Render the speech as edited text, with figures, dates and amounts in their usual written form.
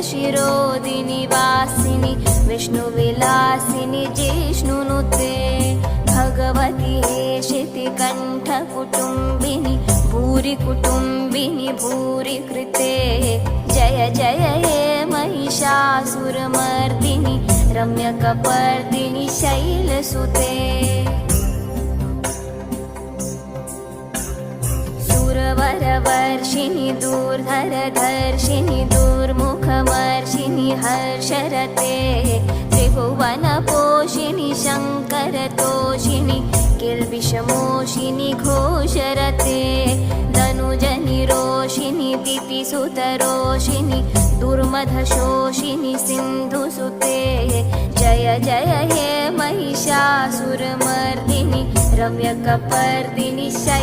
शिरोदिनि वासिनि विष्णुविलासिनि जिष्णुनुते भगवति हेशिति कण्ठकुटुम्बिनि भूरि कुटुम्बिनि भूरि कृते जय जय हे महिषासुरमर्दिनि रम्यकपर्दिनि शैलसुते सुरवरवर्षिणि दूर्धरधर्षिणि दुर्मुखमर्षिणि हर्षरते त्रिभुवनपोषिणि शङ्करतोषिणि किल्बिषमोषिनि घोषरते धनुजनिरोषिणि दितिसुतरोषिणि दुर्मधशोषिनि सिन्धुसुते जय जय हे महिषासुरमर्दिनि रम्यकपर्दिनि